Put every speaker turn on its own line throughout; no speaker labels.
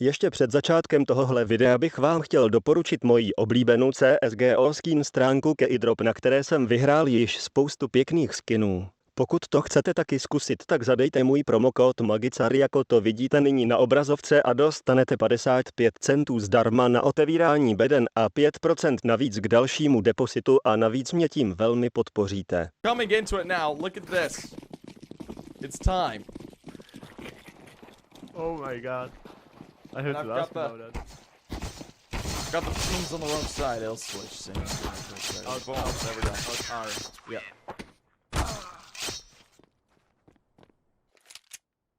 Ještě před začátkem tohohle videa bych vám chtěl doporučit moji oblíbenou CSGO skin stránku Keydrop, na které jsem vyhrál již spoustu pěkných skinů. Pokud to chcete taky zkusit, tak zadejte můj promokód Magicar, jako to vidíte nyní na obrazovce, a dostanete 55 centů zdarma na otevírání beden a 5% navíc k dalšímu depositu, a navíc mě tím velmi podpoříte.
Coming into it now, look at this. It's time.
Oh my god. I have to ask about that.
Got the teams on the wrong side, they'll switch scenes. Never done.
Yeah.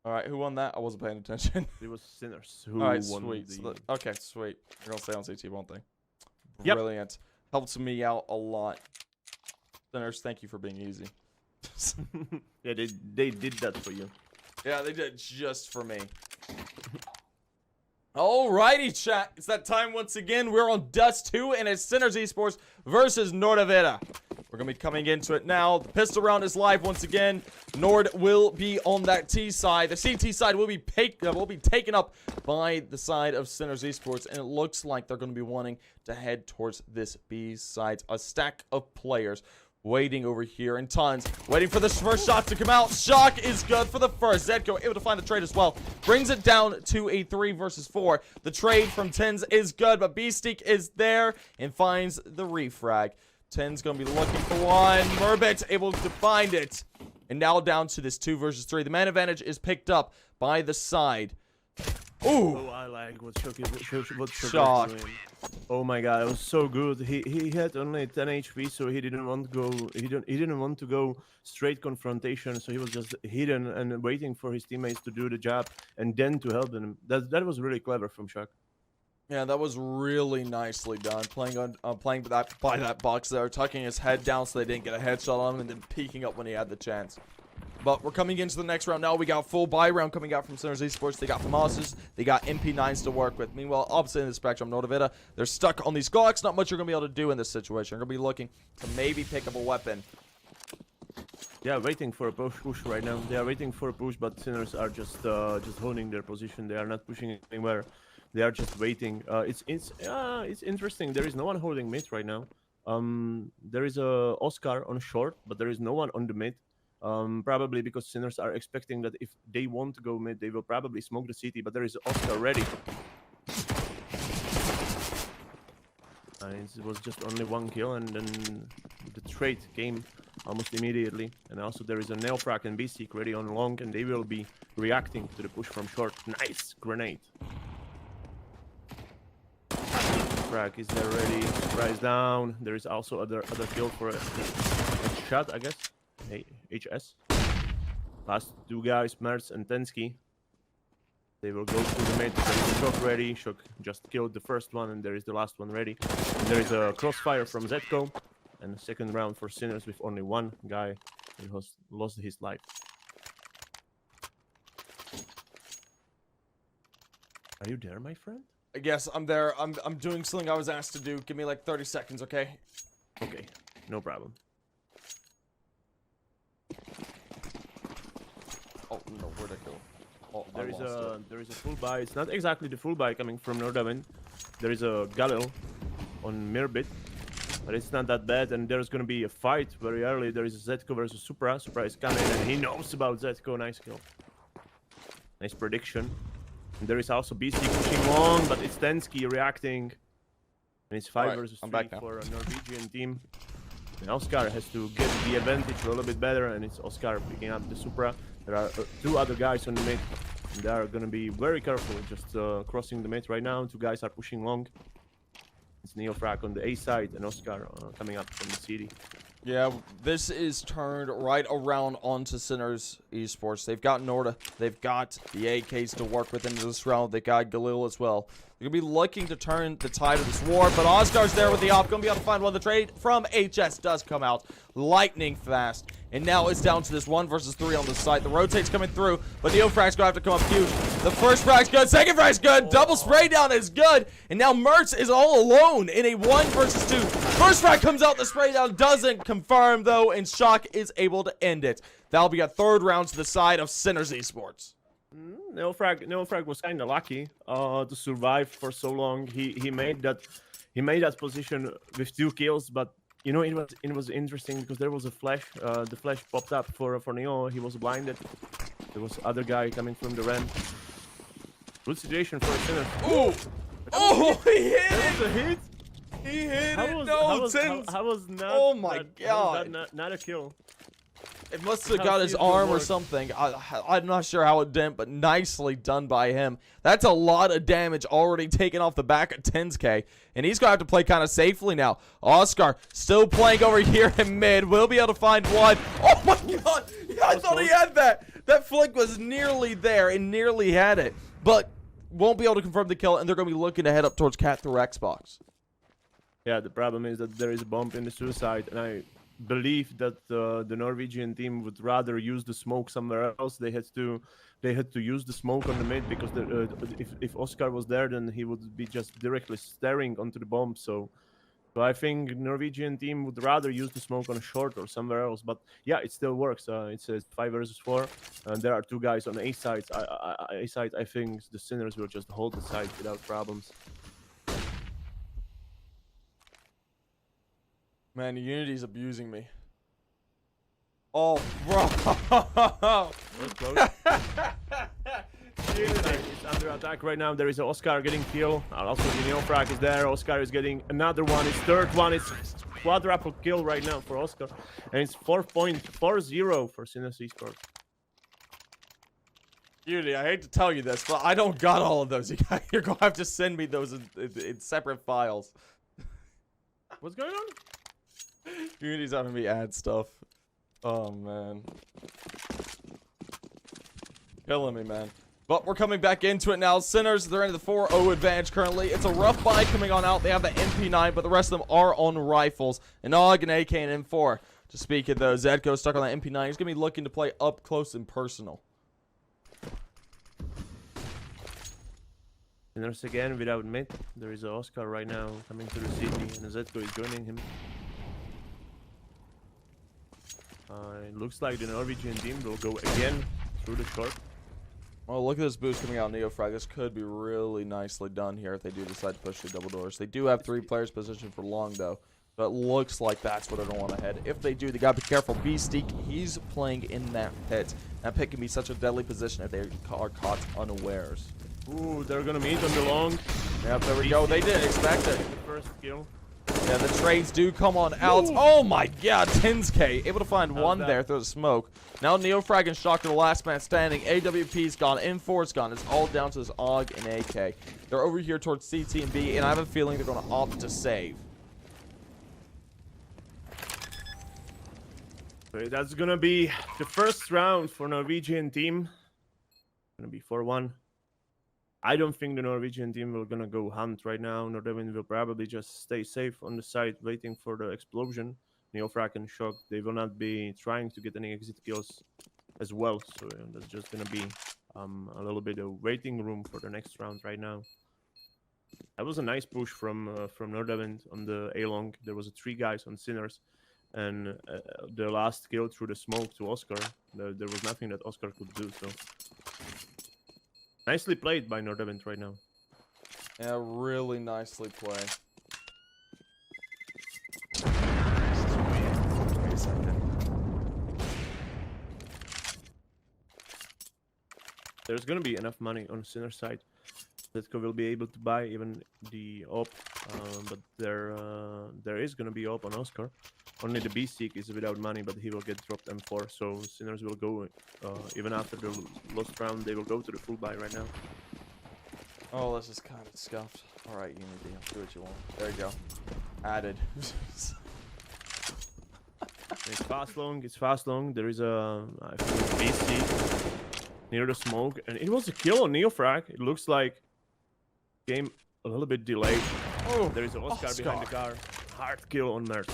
Alright, who won that? I wasn't paying attention.
It was Sinners who
Alright,
won
sweet.
the...
Okay, sweet. They're gonna stay on CT, won't they?
Yep.
Brilliant. Helps me out a lot. Sinners, thank you for being easy.
Yeah, they did that for you.
Yeah, they did just for me. Alrighty, chat. It's that time once again. We're on Dust 2, and it's Sinners Esports versus Nordavind. We're going to be coming into it now. The pistol round is live once again. Nord will be on that T side. The CT side will be taken up by the side of Sinners Esports, and it looks like they're going to be wanting to head towards this B side. A stack of players waiting over here in tons, waiting for this first shot to come out. Shock is good for the first. Zedko able to find the trade as well. Brings it down to a 3 versus 4. The trade from Tens is good, but Beastick is there and finds the refrag. Tens gonna be looking for one. Murbit able to find it. And now down to this 2 versus 3. The man advantage is picked up by the side. Ooh!
Oh, I like what Shock is
Shock.
doing. Oh my god, it was so good. He had only 10 HP, so he didn't want to go. He didn't want to go straight confrontation, so he was just hidden and waiting for his teammates to do the job and then to help them. That was really clever from Shock.
Yeah, that was really nicely done. Playing by that box there, tucking his head down so they didn't get a headshot on him, and then peeking up when he had the chance. But we're coming into the next round now. We got full buy round coming out from Sinners Esports. They got FAMASs. They got MP9s to work with. Meanwhile, opposite in the spectrum, Nordavind, they're stuck on these Glocks. Not much you're going to be able to do in this situation. You're going to be looking to maybe pick up a weapon.
Yeah, waiting for a push right now. They are waiting for a push, but Sinners are just holding their position. They are not pushing anywhere. They are just waiting. It's interesting. There is no one holding mid right now. There is a Oscar on short, but there is no one on the mid. Probably because Sinners are expecting that if they want to go mid, they will probably smoke the city, but there is Oscar ready. And it was just only 1 kill, and then the trade came almost immediately. And also there is a Neofrag and Beastic ready on long, and they will be reacting to the push from short. Nice grenade. Frag is there ready. Surprise down. There is also other kill for a shot, I guess. HS. Last 2 guys, Merz and Tensky. They will go to the mid. There is Shock ready. Shock just killed the first one, and there is the last one ready. And there is a crossfire from Zedko. And the second round for Sinners with only 1 guy who has lost his life. Are you there, my friend?
Yes, I'm there. I'm doing something I was asked to do. Give me like 30 seconds, okay?
Okay, no problem.
Oh no, where'd I go? Oh,
there is a full buy. It's not exactly the full buy coming from Nordavind. There is a Galil on Mirbit, but it's not that bad. And there's gonna be a fight very early. There is a Zedko versus Supra. Supra is coming, and he knows about Zedko. Nice kill. Nice prediction. And there is also BC pushing long, but it's Tensky reacting. And it's 5 versus 3 for a Norwegian team. And Oscar has to get the advantage a little bit better, and it's Oscar picking up the Supra. There are 2 other guys on the mid, and they are gonna be very careful just crossing the mid right now. 2 guys are pushing long. It's Neofrag on the A side, and Oscar coming up from the city.
Yeah, this is turned right around onto Sinners Esports. They've got Norda. They've got the AKs to work with into this round. They got Galil as well. They're going to be looking to turn the tide of this war, but Oscar's there with the op. Going to be able to find one. The trade from HS does come out lightning fast. And now it's down to this 1 versus 3 on the site. The rotate's coming through, but the O-Frag's going to have to come up huge. The first frag's good. Second frag's good. Double spray down is good. And now Mertz is all alone in a 1 versus 2. First frag comes out. The spray down doesn't confirm, though, and Shock is able to end it. That'll be a 3rd round to the side of Sinners Esports.
Neofrag was kind of lucky to survive for so long. He made that position with 2 kills, but you know it was interesting because there was a flash. The flash popped up for Neo. He was blinded. There was other guy coming from the ramp. Good situation for a Sinner.
Ooh! Oh, he hit
That
it!
was a hit.
He hit
How
it!
was,
No,
how was,
Tins!
how was not?
Oh my
that,
God.
How was that not a kill?
It must have
How
got his
CSGO
arm or
works.
something. I'm not sure how it didn't, but nicely done by him. That's a lot of damage already taken off the back of 10K. And he's going to have to play kind of safely now. Oscar still playing over here in mid. We'll be able to find one. Oh my God. Yeah, I thought he had that. That flick was nearly there and nearly had it. But won't be able to confirm the kill. And they're going to be looking to head up towards Cat through Xbox.
Yeah, the problem is that there is a bump in the suicide, and I believe that the Norwegian team would rather use the smoke somewhere else. They had to use the smoke on the mid because if Oscar was there, then he would be just directly staring onto the bomb. So I think Norwegian team would rather use the smoke on a short or somewhere else. But yeah, it still works. It's a 5 versus 4, and there are 2 guys on A side. A side, I think the Sinners will just hold the side without problems.
Man, Unity's abusing me. Oh, bro.
It's under attack right now. There is an Oscar getting kill. Also, the Neofrag is there. Oscar is getting another one. His 3rd one. It's quadruple kill right now for Oscar. And it's 4.40 for Sinus Esports.
Unity, I hate to tell you this, but I don't got all of those. You're going to have to send me those in separate files.
What's going on?
Unity's having me add stuff. Oh, man. Killing me, man. But we're coming back into it now. Sinners, they're in the 4-0 advantage currently. It's a rough buy coming on out. They have the MP9, but the rest of them are on rifles. An AUG, an AK, and M4. To speak of those, Zedko stuck on that MP9. He's going to be looking to play up close and personal.
Sinners again without mid. There is an Oscar right now coming to the city, and Zetko is joining him. It looks like the Norwegian team will go again through the short.
Oh, look at this boost coming out, Neofrag. This could be really nicely done here if they do decide to push the double doors. They do have 3 players positioned for long, though. But it looks like that's what they're going to want to head. If they do, they got to be careful. Beasteak, he's playing in that pit. That pit can be such a deadly position if they are caught unawares.
Ooh, they're going to meet on the long.
Yep, there we go. They didn't expect it.
The first kill.
Yeah, the trades do come on out. Oh my God, 10K able to find one
that?
there through the smoke. Now Neofrag and Shocker, the last man standing. AWP's gone, M4's gone. It's all down to this AUG and AK. They're over here towards CT and B, and I have a feeling they're going to opt to save.
So that's going to be the first round for Norwegian team. Going to be 4-1. I don't think the Norwegian team will gonna go hunt right now. Nordavind will probably just stay safe on the side, waiting for the explosion. Neofrag and Shock, they will not be trying to get any exit kills as well. So that's just gonna be a little bit of waiting room for the next round right now. That was a nice push from Nordavind on the A-long. There was 3 guys on Sinners, and the last kill through the smoke to Oscar. There was nothing that Oscar could do. So. Nicely played by Nordavind right now.
Yeah, really nicely played.
There's gonna be enough money on Sinner side. Zetko will be able to buy even the op, but there is gonna be op on Oscar. Only the Beasteak is without money, but he will get dropped M4. So Sinners will go even after the lost round. They will go to the full buy right now.
Oh, this is kind of scuffed. All right, Unity, do what you want. There you go. Added.
It's fast long. It's fast long. There is a I think Beasteak near the smoke, and it was a kill on Neofrag. It looks like game a little bit delayed. Oh, there is an Oscar behind the car. Hard kill on Mert.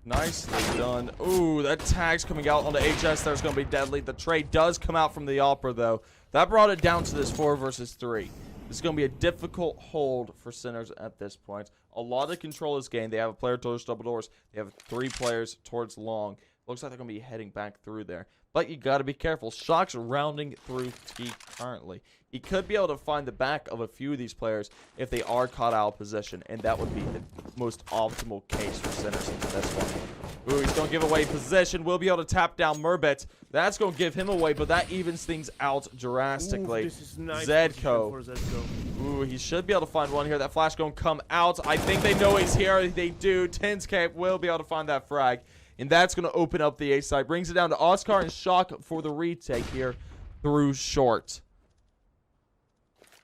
Nicely done. Ooh, that tag's coming out on the HS. There's going to be deadly. The trade does come out from the Opera, though. That brought it down to this 4 versus 3. This is going to be a difficult hold for Sinners at this point. A lot of control is gained. They have a player towards double doors. They have 3 players towards long. Looks like they're going to be heading back through there. but you gotta be careful. Shock's rounding through T currently. He could be able to find the back of a few of these players if they are caught out of position, and that would be the most optimal case for Sinners into this one. Ooh, he's going to give away position. We'll be able to tap down Murbit. That's going to give him away, but that evens things out drastically.
Ooh, this is nice
Zedko.
for Zedko.
Ooh, he should be able to find one here. That flash going to come out. I think they know he's here. They do. Tenscape will be able to find that frag, and that's going to open up the A side. Brings it down to Oscar and Shock for the retake here through short.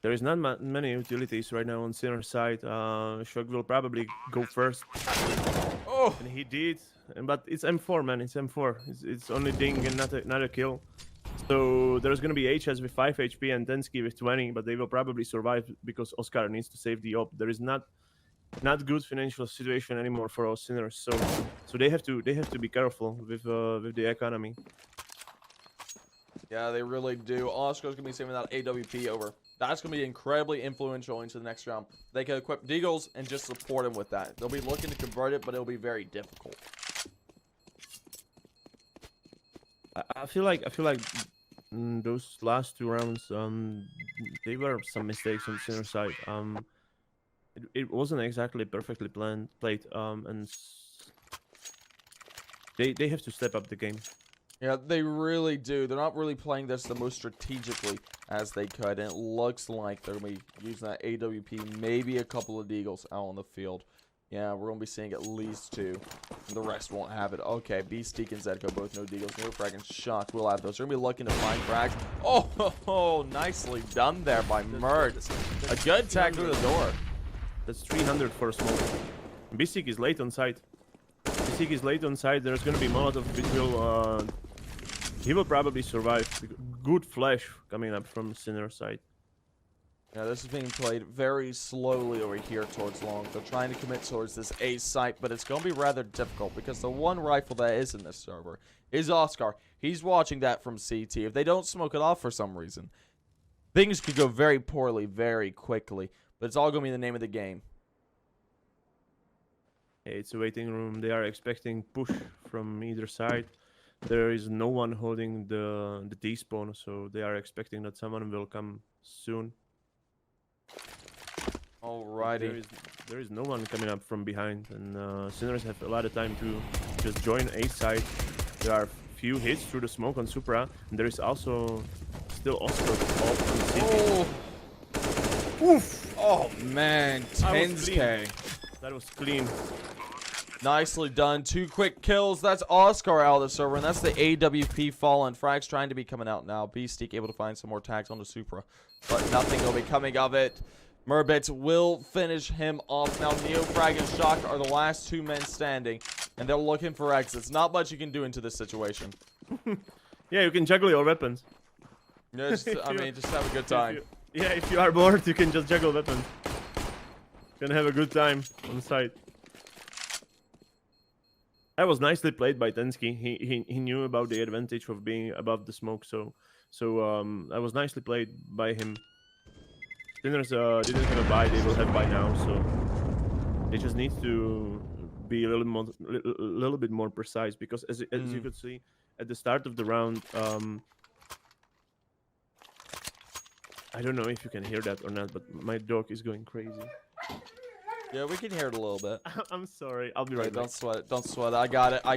There is not many utilities right now on Sinner's side. Shock will probably go first.
Oh,
And he did. But it's M4, man. It's M4. It's only ding and not a kill. So there's going to be HS with 5 HP and Densky with 20. But they will probably survive because Oscar needs to save the op. There is not good financial situation anymore for our Sinners. So they have to be careful with the economy.
yeah, they really do. Oscar's going to be saving that AWP over. That's going to be incredibly influential into the next round. They can equip Deagles and just support him with that. They'll be looking to convert it, but it'll be very difficult.
I feel like those last 2 rounds, they were some mistakes on Sinner's side. It wasn't exactly perfectly played, and they have to step up the game.
Yeah, they really do. They're not really playing this the most strategically as they could, and it looks like they're going to be using that AWP, maybe a couple of Deagles out on the field. Yeah, we're going to be seeing at least 2. And the rest won't have it. Okay, Beastique and Zedko both no Deagles. No frag and Shock will have those. They're going to be looking to find frags. Oh, nicely done there by Mert. A good tag through the door.
That's 300 for a smoke. Beastique is late on site. Beastique is late on site. There's going to be Molotov, which he will probably survive. Good flash coming up from Sinner's side.
Yeah, this is being played very slowly over here towards long. They're trying to commit towards this A site, but it's going to be rather difficult because the one rifle that is in this server is Oscar. He's watching that from CT. If they don't smoke it off for some reason, things could go very poorly very quickly, but it's all going to be the name of the game.
Yeah, it's a waiting room. They are expecting push from either side. There is no one holding the despawn, so they are expecting that someone will come soon.
Alrighty.
There is no one coming up from behind, and Sinners have a lot of time to just join A side. There are few hits through the smoke on Supra, and there is also still Oscar off on CT.
Oh. Oof. Oh man, 10k.
That was clean.
Nicely done. 2 quick kills. That's Oscar out of the server, and that's the AWP fallen. Frag's trying to be coming out now. Beastique able to find some more tags on the Supra, but nothing will be coming of it. Murbit will finish him off. Now Neofrag and Shock are the last 2 men standing, and they're looking for exits. Not much you can do into this situation.
Yeah, you can juggle your weapons.
Just, I mean, just have a good time.
If you are bored, you can just juggle weapons. You can have a good time on site. That was nicely played by Tensky. He knew about the advantage of being above the smoke, so that was nicely played by him. Sinners didn't have a buy; they will have buy now, so they just need to be a little bit more precise, because as you could see at the start of the round, I don't know if you can hear that or not, but my dog is going crazy.
Yeah, we can hear it a little bit.
I'm sorry. I'll be right back.
Don't sweat it. Don't sweat it. I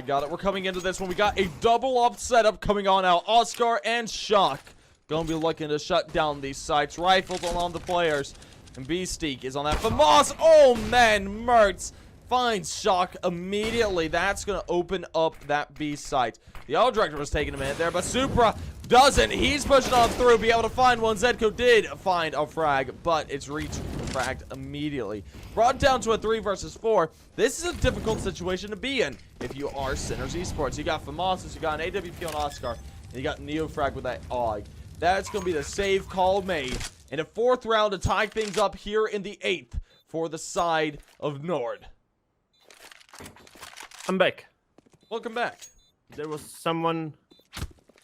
got it. We're coming into this one. We got a double up setup coming on now. Oscar and Shock gonna be looking to shut down these sites. Rifles on the players. And Beastique is on that. Famas! Oh, man. Mertz finds Shock immediately. That's gonna open up that B site. The auto director was taking a minute there, but Supra doesn't. He's pushing on through, be able to find one. Zedko did find a frag, but it's fragged immediately. Brought down to a 3 versus 4. This is a difficult situation to be in if you are Sinners Esports. You got Famas, you got an AWP on Oscar, and you got Neofrag with that AUG. That's going to be the save call made in a 4th round to tie things up here in the 8th for the side of Nord.
I'm back.
Welcome back.
There was someone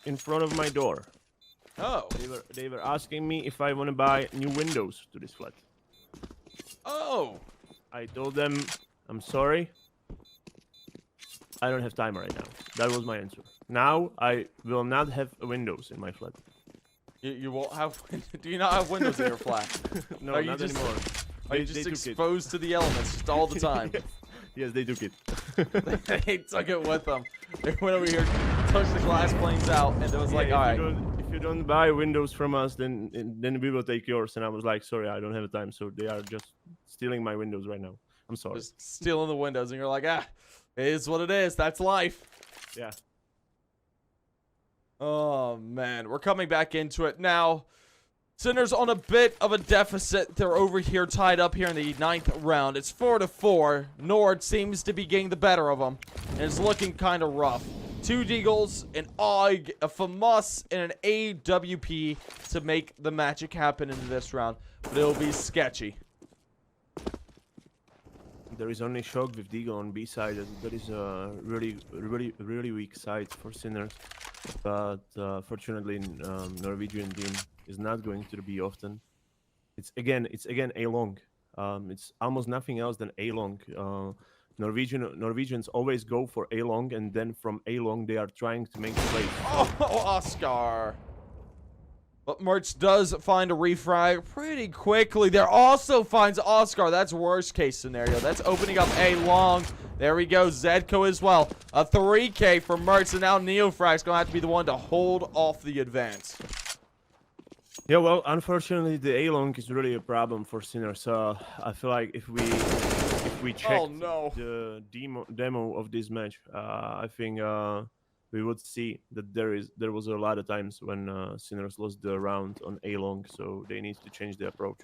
in front of my door.
Oh.
They were asking me if I want to buy new windows to this flat.
Oh.
I told them, I'm sorry. I don't have time right now. That was my answer. Now I will not have windows in my flat.
You won't have. Do you not have windows in your flat?
No,
Are you
not
just-
anymore.
Are you just exposed to the elements just all the time?
Yes, they took it.
They took it with them. They went over here, touched the glass planes out, and it was like, all right.
If you don't buy windows from us, then we will take yours. And I was like, sorry, I don't have the time. So they are just stealing my windows right now. I'm sorry.
Just stealing the windows, and you're like, ah, it is what it is. That's life.
Yeah.
Oh, man. We're coming back into it now. Sinners on a bit of a deficit. They're over here tied up here in the 9th round. It's 4-4. Nord seems to be getting the better of them. And it's looking kind of rough. 2 Deagles, an AUG, a FAMAS, and an AWP to make the magic happen in this round. But it'll be sketchy.
There is only Shock with Deagle on B side. That is a really weak side for Sinners. But fortunately, Norwegian team is not going to the B often. It's again A long. It's almost nothing else than A long. Norwegians always go for A long, and then from A long they are trying to make plays.
Oh, Oscar. But Mertz does find a refrag pretty quickly. There also finds Oscar. That's worst case scenario. That's opening up A long. There we go. Zedko as well. A 3K for Mertz, and now Neofrag's going to have to be the one to hold off the advance.
Yeah, well, unfortunately, the A long is really a problem for Sinners. I feel like if we check the demo of this match, I think we would see that there was a lot of times when Sinners lost the round on A long, so they need to change their approach.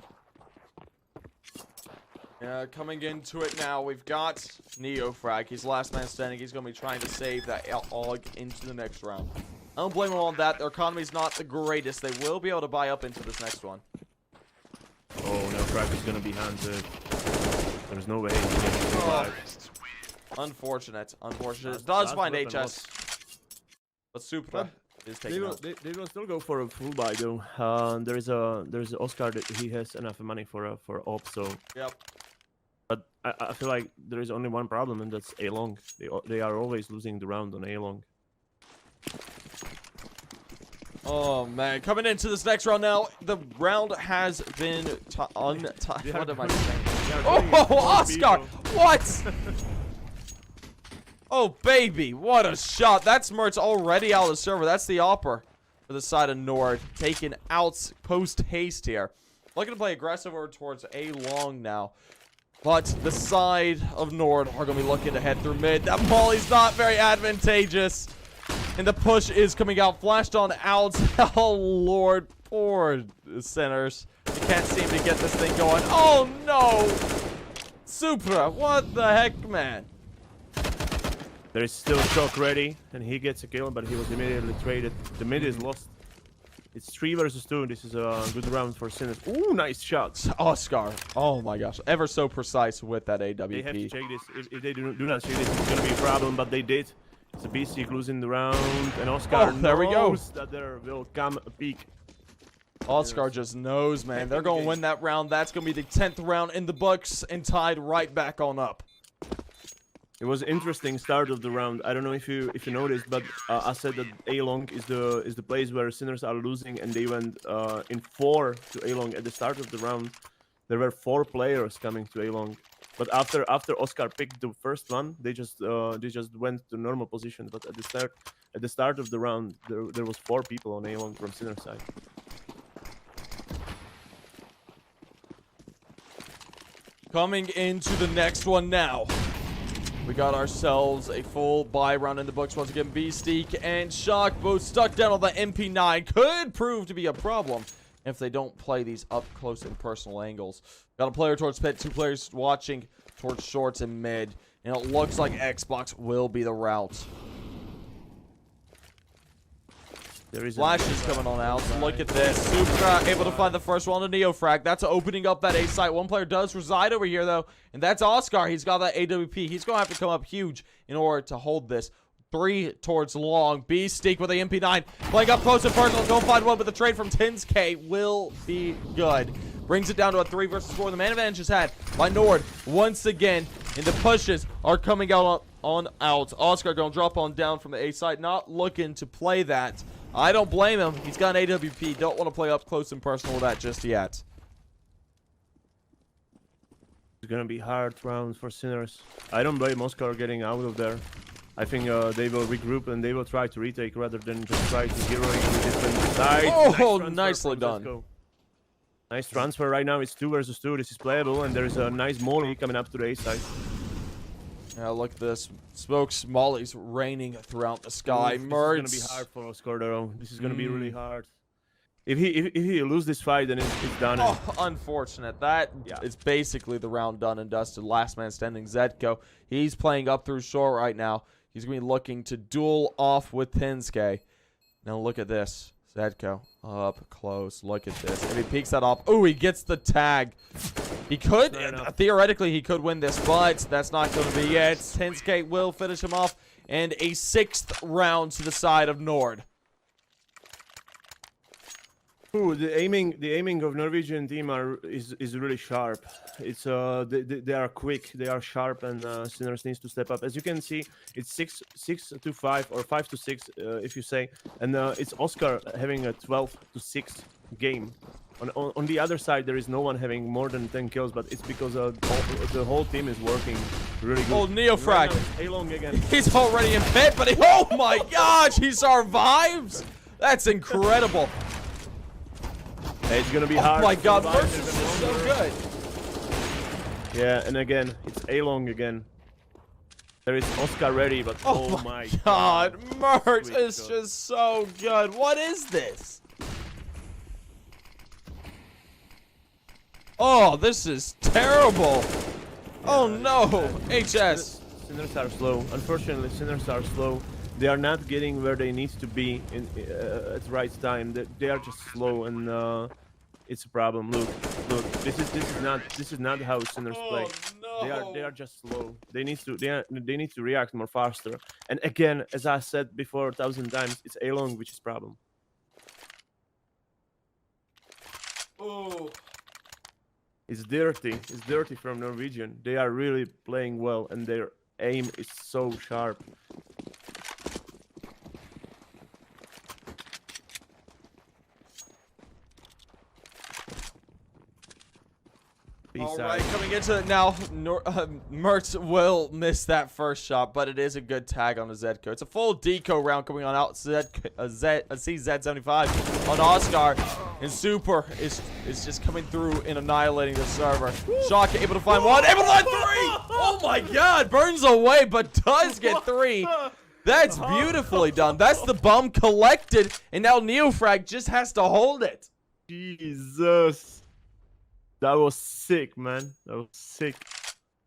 Coming into it now, we've got Neofrag. He's last man standing. He's going to be trying to save that AUG into the next round. I don't blame them on that. Their economy's not the greatest. They will be able to buy up into this next one.
Oh, no, Frag is going to be hunted. There's no way he can survive.
Unfortunate. Does find HS. But Supra is taking out.
They will still go for a full buy, though. There is Oscar that he has enough money for op, so...
Yep.
But I feel like there is only one problem, and that's A long. They are always losing the round on A long.
Oh, man. Coming into this next round now, the round has been untied. What am I saying? Oh, Oscar! What? Oh, baby. What a shot. That's Mertz already out of the server. That's the Opper for the side of Nord. Taken out post-haste here. Looking to play aggressive over towards A long now. But the side of Nord are going to be looking to head through mid. That molly's not very advantageous. And the push is coming out. Flashed on out. Oh, Lord. Poor Sinners. They can't seem to get this thing going. Oh, no. Supra. What the heck, man?
There is still Shock ready, and he gets a kill, but he was immediately traded. The mid is lost. It's 3 versus 2. This is a good round for Sinners. Ooh, nice shots.
Oscar. Oh, my gosh. Ever so precise with that AWP.
They have to check this. If they do not check this, it's going to be a problem, but they did. It's a BC losing the round, and Oscar knows that there will come a peak.
Oscar just knows, man. They're going to win that round. That's going to be the 10th round in the books and tied right back on up.
It was an interesting start of the round. I don't know if you noticed, but I said that A long is the place where Sinners are losing, and they went in 4 to A long at the start of the round. There were 4 players coming to A long, but after Oscar picked the first one, they just went to normal position. But at the start of the round, there was 4 people on A long from Sinners side.
Coming into the next one now. We got ourselves a full buy round in the books once again. Beastique and Shock both stuck down on the MP9. Could prove to be a problem if they don't play these up close and personal angles. Got a player towards pit, 2 players watching towards shorts and mid. And it looks like Xbox will be the route. Flash is coming on out. So look at this. Supra able to find the first one on Neofrag. That's opening up that A site. One player does reside over here, though. And that's Oscar. He's got that AWP. He's going to have to come up huge in order to hold this. 3 towards long. Beastique with the MP9. Playing up close and personal. Don't find one, but the trade from Tinske will be good. Brings it down to a 3 versus 4. The man advantage is had by Nord once again. And the pushes are coming out on out. Oscar gonna drop on down from the A side, not looking to play that. I don't blame him. He's got an AWP. Don't want to play up close and personal with that just yet.
It's gonna be hard rounds for Sinners. I don't blame Oscar getting out of there. I think they will regroup and they will try to retake rather than just try to heroic to different sides.
Oh,
nice
nicely done.
Nice transfer right now. It's 2 versus 2. This is playable, and there is a nice molly coming up to the A side.
Yeah, look at this. Smokes, mollies raining throughout the sky. Mertz.
This is gonna be hard for Oscar though. This is gonna be really hard. If he lose this fight, then it's done.
Oh, unfortunate. That is basically the round done and dusted. Last man standing, Zetko. He's playing up through short right now. He's going to be looking to duel off with Tinske. Now look at this. Zetko up close. Look at this. If he peeks that off. Oh, he gets the tag. He could. Theoretically, he could win this, but that's not going to be it. Tinske will finish him off. And a 6th round to the side of Nord.
Ooh, the aiming of Norwegian team is really sharp. It's they are quick, they are sharp, and Sinners needs to step up. As you can see, it's 6 to 5 or 5 to 6 if you say, and it's Oscar having a 12 to 6 game. On the other side, there is no one having more than 10 kills, but it's because the whole team is working really good.
Oh, Neofrag.
Right long again.
He's already in bed, but oh my gosh, he survives. That's incredible.
It's gonna be hard.
Oh my god, Mertz is so good.
Yeah, and again, it's A-long again. There is Oscar ready, but oh my
god, Mertz is just so good. What is this? Oh, this is terrible. Oh no, HS.
Sinners are slow. Unfortunately, Sinners are slow. They are not getting where they need to be at the right time. They are just slow, and it's a problem. Look, this is not how Sinners play.
No.
They are just slow. They need to react more faster. And again, as I said before 1,000 times, it's A-long which is problem.
Oh.
It's dirty. It's dirty from Norwegian. They are really playing well, and their aim is so sharp.
Alright, coming into it now, Mertz will miss that first shot, but it is a good tag on the Zetko. It's a full deco round coming on out. CZ75 on Oscar, and Super is just coming through and annihilating the server. Shock able to find one, able to find 3! Oh my god, burns away, but does get 3. That's beautifully done. That's the bomb collected, and now Neofrag just has to hold it.
Jesus. That was sick, man. That was sick.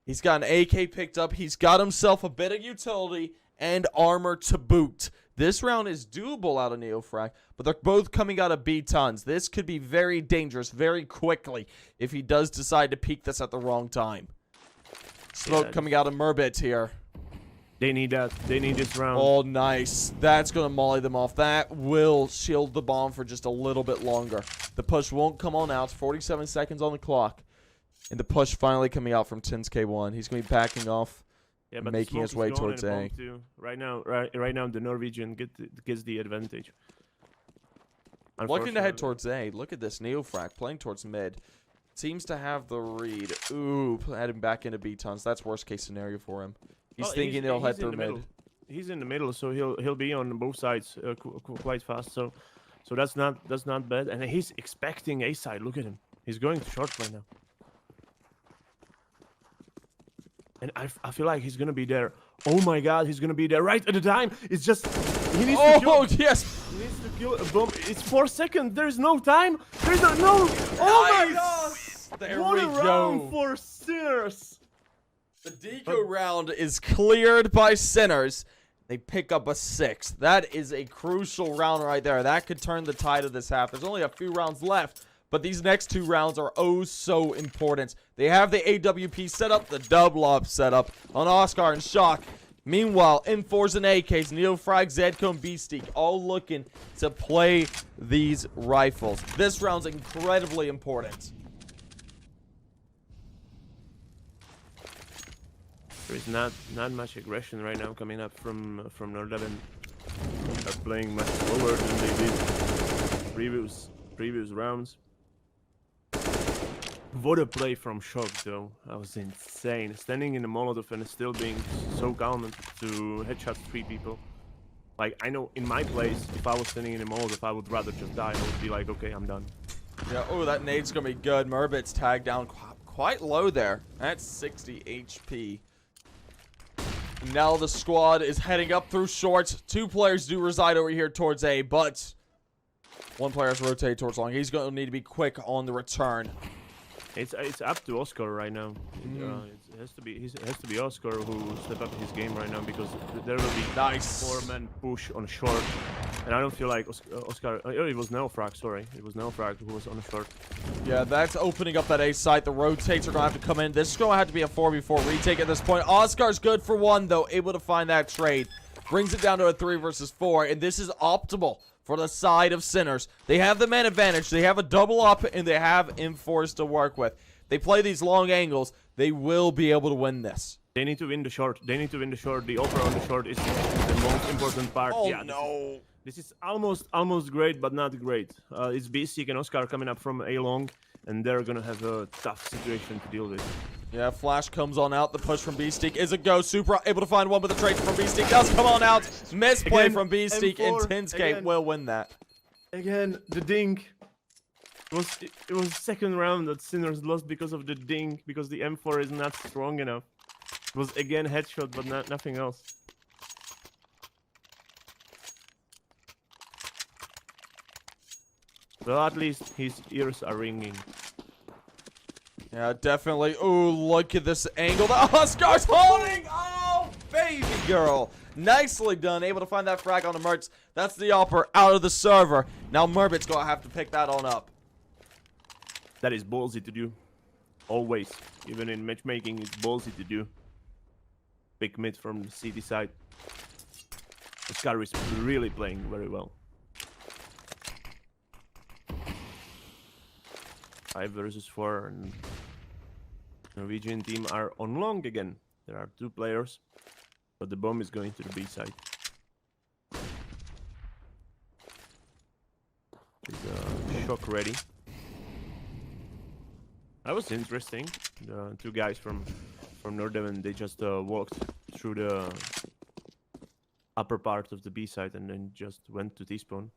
He's got an AK picked up. He's got himself a bit of utility and armor to boot. This round is doable out of Neofrag, but they're both coming out of B tons. This could be very dangerous very quickly if he does decide to peek this at the wrong time. Smoke coming out of Murbit here.
They need that. They need this round.
Oh, nice. That's going to molly them off. That will shield the bomb for just a little bit longer. The push won't come on out. 47 seconds on the clock. And the push finally coming out from Tinske1. He's going to be backing off, making his way towards A.
Right now, the Norwegian gets the advantage.
Looking to head towards A. Look at this. Neofrag playing towards mid. Seems to have the read. Ooh, heading back into B tons. That's worst case scenario for him. He's thinking he'll head through mid.
He's in the middle, so he'll be on both sides quite fast. So that's not bad. And he's expecting A side. Look at him. He's going to short right now. And I feel like he's gonna be there. Oh my God, he's gonna be there right at the time. It's just he needs to kill.
Yes.
He needs to kill a bomb. It's 4 seconds. There's no time. There's no. Oh my God.
There
what
we
a
go.
round for Sinners.
The deco round is cleared by Sinners. They pick up a 6. That is a crucial round right there. That could turn the tide of this half. There's only a few rounds left, but these next 2 rounds are oh so important. They have the AWP set up, the double up set up on Oscar and Shock. Meanwhile, M4s and AKs, Neofrag, Zedco, and Beastique all looking to play these rifles. This round's incredibly important.
There is not much aggression right now coming up from Nordavind. They're playing much slower than they did previous rounds. What a play from Shock though. That was insane. Standing in the Molotov and still being so calm to headshot 3 people. Like, I know in my place, if I was standing in the Molotov, I would rather just die. I would be like, okay, I'm done.
Yeah, oh, that nade's gonna be good. Murbit's tagged down quite low there. That's 60 HP. Now the squad is heading up through short. 2 players do reside over here towards A, but 1 player has rotated towards long. He's going to need to be quick on the return.
It's up to Oscar right now. It has to be Oscar who step up his game right now, because there will be
nice
4-man push on short, and I don't feel like Oscar. Oh, it was Neofrag. Sorry, it was Neofrag who was on short.
Yeah, that's opening up that A site. The rotates are gonna have to come in. This is gonna have to be a 4v4 retake at this point. Oscar's good for 1 though, able to find that trade, brings it down to a 3 versus 4, and this is optimal for the side of Sinners. They have the man advantage. They have a double up, and they have M4s to work with. They play these long angles. They will be able to win this.
They need to win the short. They need to win the short. The offer on the short is the most important part.
Oh,
yeah,
no.
This is almost great, but not great. It's BC and Oscar coming up from A long, and they're gonna have a tough situation to deal with.
Yeah, flash comes on out. The push from Beastique is a go. Super able to find 1, but the trade from Beastique does come on out. Misplay
Again,
from Beastique, and
M4,
10K will win that.
Again, the dink. It was second round that Sinners lost because of the dink, because the M4 is not strong enough. It was again headshot, but nothing else. Well, at least his ears are ringing.
Yeah, definitely. Ooh, look at this angle that Oscar's holding! Oh, baby girl. Nicely done. Able to find that frag on the Mertz. That's the upper out of the server. Now Murbit's gonna have to pick that on up.
That is ballsy to do. Always. Even in matchmaking, it's ballsy to do. Big mid from the CT side. Oscar is really playing very well. 5 versus 4, and Norwegian team are on long again. There are 2 players, but the bomb is going to the B side. Is Shock ready? That was interesting. The 2 guys from Nordavind, they just walked through the upper part of the B side and then just went to T-spawn.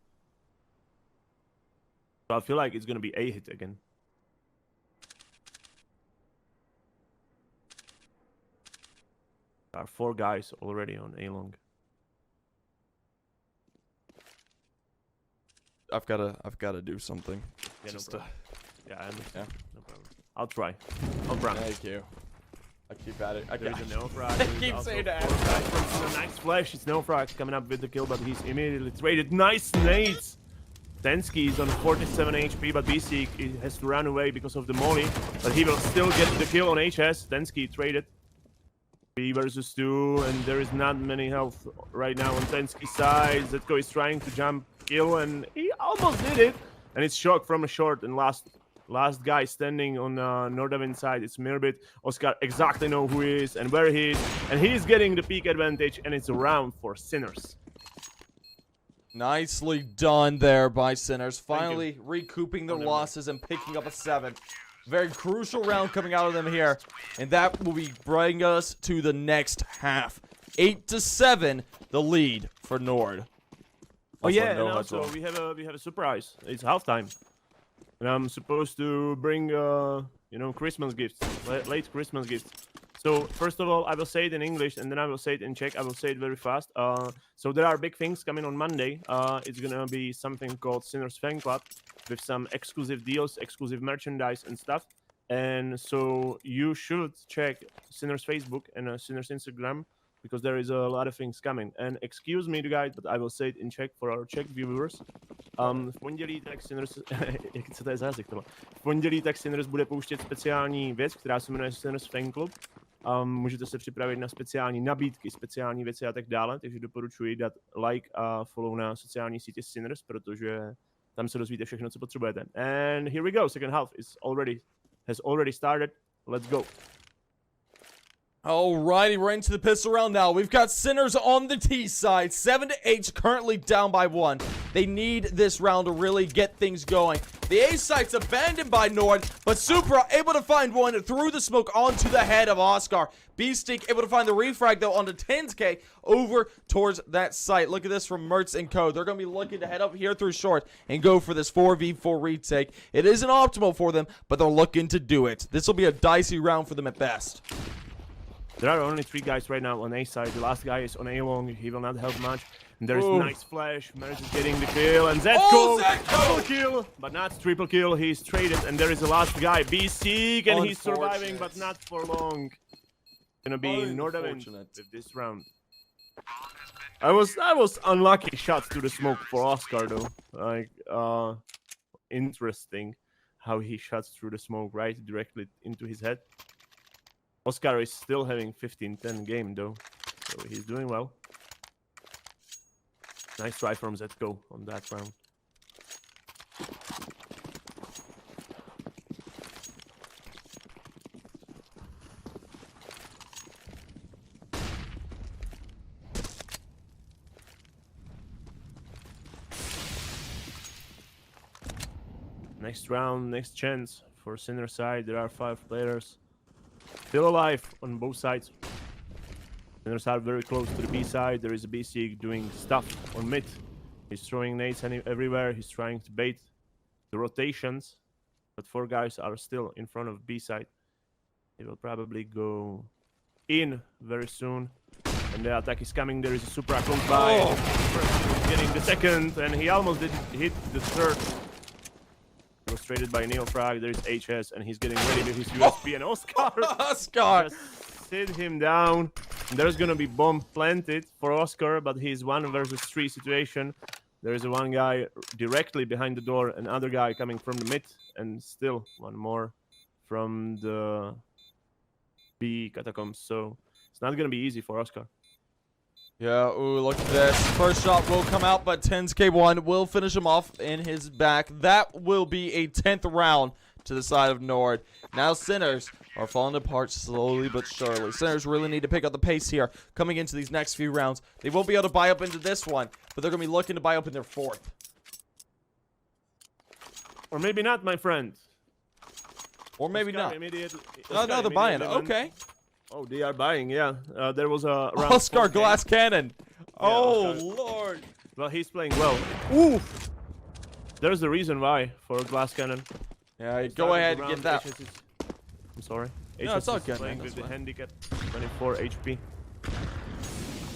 So I feel like it's gonna be A hit again. There are 4 guys already on A long.
I've gotta do something.
Yeah,
Just
no problem. Yeah, I understand.
yeah.
No problem. I'll try. I'll run.
Thank you. I keep at it.
There's a Neofrag.
I keep saying that.
A nice flash. It's Neofrag coming up with the kill, but he's immediately traded. Nice nades! Tensky is on 47 HP, but BC has to run away because of the molly. But he will still get the kill on HS. Tensky traded. 3 versus 2, and there is not many health right now on Tensky's side. Zetko is trying to jump kill, and he almost did it. And it's Shock from a short, and last guy standing on Nordavind side, it's Mirbit. Oscar exactly know who he is and where he is, and he's getting the peak advantage, and it's a round for Sinners.
Nicely done there by Sinners. Finally recouping their losses and picking up a 7. Very crucial round coming out of them here, and that will be bringing us to the next half. 8-7, the lead for Nord.
Oh yeah, and also we have a surprise. It's halftime, and I'm supposed to bring you know, Christmas gifts, late Christmas gifts. So first of all, I will say it in English, and then I will say it in Czech. I will say it very fast. So there are big things coming on Monday. It's gonna be something called Sinners Fan Club, with some exclusive deals, exclusive merchandise and stuff. And so you should check Sinners Facebook and Sinners Instagram, because there is a lot of things coming. And excuse me, guys, but I will say it in Czech for our Czech viewers. V pondělí tak Sinners, jak se to je jazyk tohle? V pondělí tak Sinners bude pouštět speciální věc, která se jmenuje Sinners Fan Club. Můžete se připravit na speciální nabídky, speciální věci a tak dále, takže doporučuji dát like a follow na sociální sítě Sinners, protože tam se dozvíte všechno, co potřebujete. And here we go, second half has already started. Let's go.
Alrighty, right into the pistol round now. We've got Sinners on the T side. 7-8, currently down by 1. They need this round to really get things going. The A site's abandoned by Nord, but Supra able to find one through the smoke onto the head of Oscar. Beastic able to find the refrag though onto 10K over towards that site. Look at this from Mertz and Co. They're going to be looking to head up here through short and go for this 4v4 retake. It isn't optimal for them, but they're looking to do it. This will be a dicey round for them at best.
There are only 3 guys right now on A side. The last guy is on A long. He will not help much. And there is nice flash. Mertz is getting the kill. And Zco, double kill, but not triple kill. He's traded. And there is the last guy, Beastic, and he's surviving, but not for long. Gonna be Nordavind with this round. I was unlucky shots to the smoke for Oscar though. Like interesting how he shots through the smoke right directly into his head. Oscar is still having 15-10 game though, so he's doing well. Nice try from Zco on that round. Next round, next chance for Sinner side. There are 5 players still alive on both sides. Sinners are very close to the B side. There is a BC doing stuff on mid. He's throwing nades everywhere. He's trying to bait the rotations, but 4 guys are still in front of B side. He will probably go in very soon, and the attack is coming. There is a Supra close by. Getting the second, and he almost did hit the third. He was traded by Neofrag. There is HS, and he's getting ready with his USP, and Oscar just sit him down. And there's gonna be bomb planted for Oscar, but he's 1 versus 3 situation. There is one guy directly behind the door, another guy coming from the mid, and still one more from the B catacombs. So it's not gonna be easy for Oscar.
Yeah, ooh, look at this. First shot will come out, but 10K1 will finish him off in his back. That will be a 10th round to the side of Nord. Now Sinners are falling apart slowly but surely. Sinners really need to pick up the pace here coming into these next few rounds. They won't be able to buy up into this one, but they're going to be looking to buy up in their 4th.
Or maybe not, my friend.
Or maybe
Oscar
not. No, they're buying. Okay.
Oh, they are buying, yeah. There was a round
Oscar glass cannon.
Yeah,
oh,
Oscar.
Lord.
Well, he's playing well.
Oof.
There's the reason why for a glass cannon.
Yeah, go ahead and get that.
I'm sorry.
No, it's all good,
playing
man.
with the handicap, 24 HP.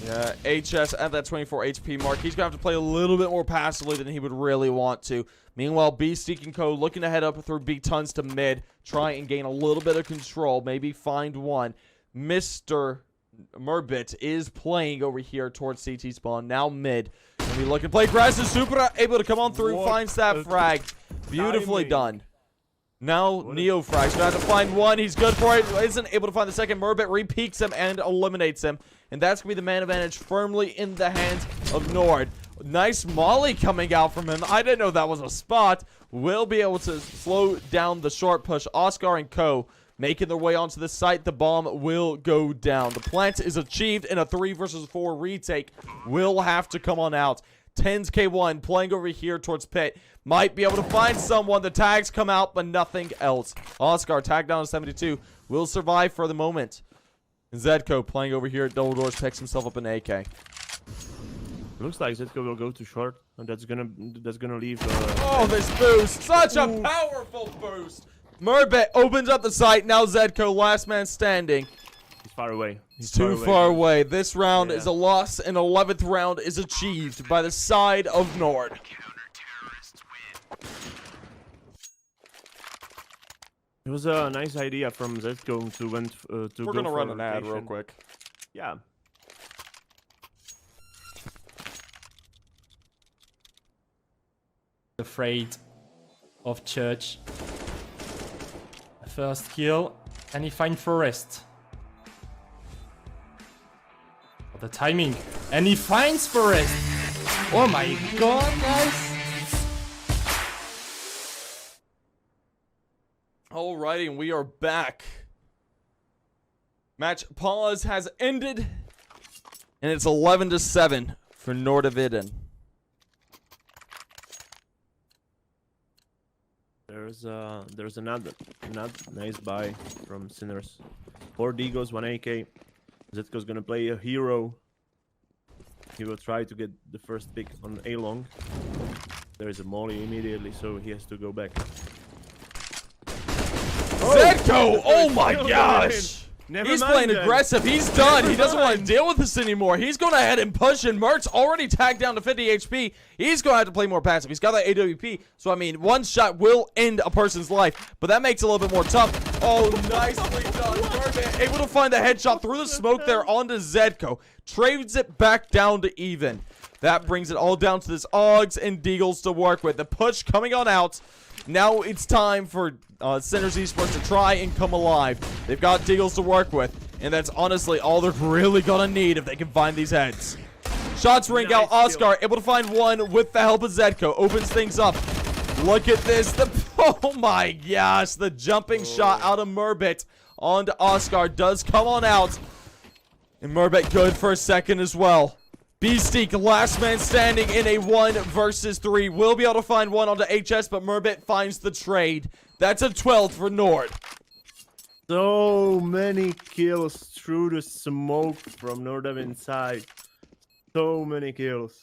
Yeah, HS at that 24 HP mark. He's going to have to play a little bit more passively than he would really want to. Meanwhile, Beastic and Co. looking to head up through B tons to mid. Try and gain a little bit of control. Maybe find one. Mr. Murbit is playing over here towards CT spawn. Now mid. And we look and play aggressive. Supra able to come on through. Finds that frag. Beautifully done. Now Neofrag's going to have to find one. He's good for it. Isn't able to find the second. Murbit re-peeks him and eliminates him. And that's going to be the man advantage firmly in the hands of Nord. Nice molly coming out from him. I didn't know that was a spot. Will be able to slow down the short push. Oscar and Co. making their way onto the site. The bomb will go down. The plant is achieved in a 3 versus 4 retake. Will have to come on out. 10K1 playing over here towards pit. Might be able to find someone. The tags come out, but nothing else. Oscar tagged down to 72. Will survive for the moment. Zco playing over here at double doors picks himself up an AK.
Looks like Zco will go to short, and that's gonna leave.
Oh, this boost! Such a powerful boost. Murbit opens up the site. Now Zco, last man standing.
He's far away.
He's too far away. This round is a loss, and 11th round is achieved by the side of Nord.
It was a nice idea from Zco to
We're gonna run an ad real quick.
Yeah.
Afraid of church. First kill, and he finds forest. The timing, and he finds forest. Oh my god, guys!
Alrighty, and we are back. Match pause has ended, and it's 11-7 for Nordavind.
There's another nice buy from Sinners. 4 Digos, 1 AK. Zetko's gonna play a hero. He will try to get the first pick on A long. There is a molly immediately, so he has to go back.
Zetko! Oh my gosh!
Never
He's
mind
playing
then.
aggressive. He's done. He doesn't want to
mind.
deal with this anymore. He's going ahead and push, and Mert's already tagged down to 50 HP. He's going to have to play more passive. He's got that AWP, so I mean, one shot will end a person's life, but that makes it a little bit more tough. Oh, nicely done. Merman able to find the headshot through the smoke there onto Zetko. Trades it back down to even. That brings it all down to this Augs and Deagles to work with. The push coming on out. Now it's time for Sinners Esports to try and come alive. They've got Deagles to work with, and that's honestly all they're really gonna need if they can find these heads. Shots ring out. Oscar able to find one with the help of Zetko. Opens things up. Look at this. Oh my gosh. The jumping shot out of Murbit onto Oscar does come on out. And Murbit good for a second as well. Beastique, last man standing in a 1 versus 3. Will be able to find one onto HS, but Murbit finds the trade. That's a 12 for Nord.
So many kills through the smoke from Nordavind side. So many kills.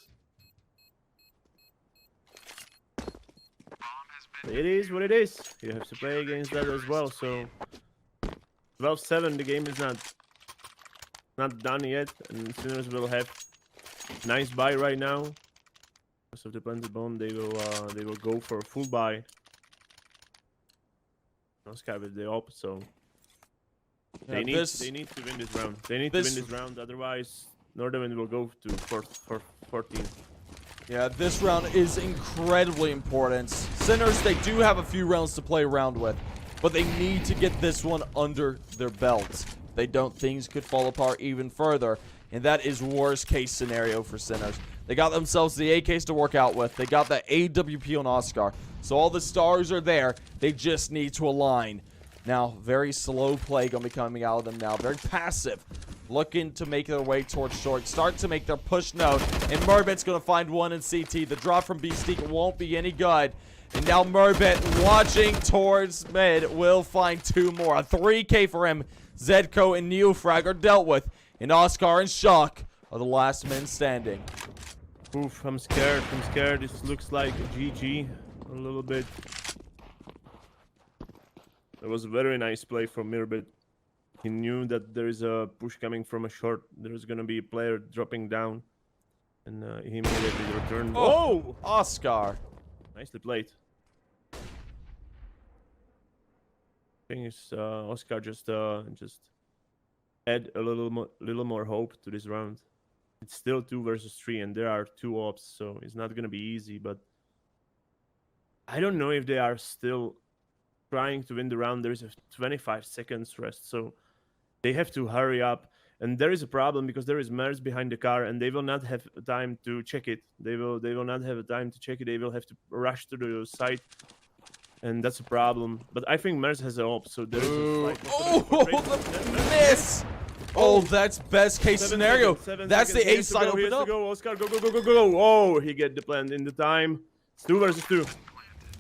It is what it is. You have to play against that as well. So 12-7, the game is not done yet, and Sinners will have nice buy right now. Because of the planted bomb, they will go for a full buy. Oscar with the op, so they need to win this round. They need to win this round, otherwise Nordavind will go to 14.
Yeah, this round is incredibly important. Sinners, they do have a few rounds to play around with, but they need to get this one under their belts. They don't, things could fall apart even further, and that is worst case scenario for Sinners. They got themselves the AKs to work out with. They got the AWP on Oscar, so all the stars are there. They just need to align. Now, very slow play gonna be coming out of them now. Very passive, looking to make their way towards short. Start to make their push node, and Murbit's gonna find one in CT. The drop from Beastique won't be any good. And now Murbit, watching towards mid, will find 2 more. A 3K for him. Zetko and Neofrag are dealt with, and Oscar and Shock are the last men standing.
Oof, I'm scared. I'm scared. This looks like a GG a little bit. That was a very nice play from Murbit. He knew that there is a push coming from a short. There's gonna be a player dropping down, and he immediately returned.
Oh, Oscar!
Nicely played. Thing is, Oscar just add a little more hope to this round. It's still 2 versus 3, and there are 2 ops, so it's not gonna be easy. But I don't know if they are still trying to win the round. There is a 25 seconds rest, so they have to hurry up. And there is a problem because there is Mers behind the car, and they will not have time to check it. They will not have time to check it. They will have to rush to the site, and that's a problem. But I think Mers has an op, so there is a slight
the miss! Oh, that's best case scenario. That's the A side open up.
Go, Oscar, go, go, go, go, go. Oh, he get the plant in the time. It's 2 versus 2.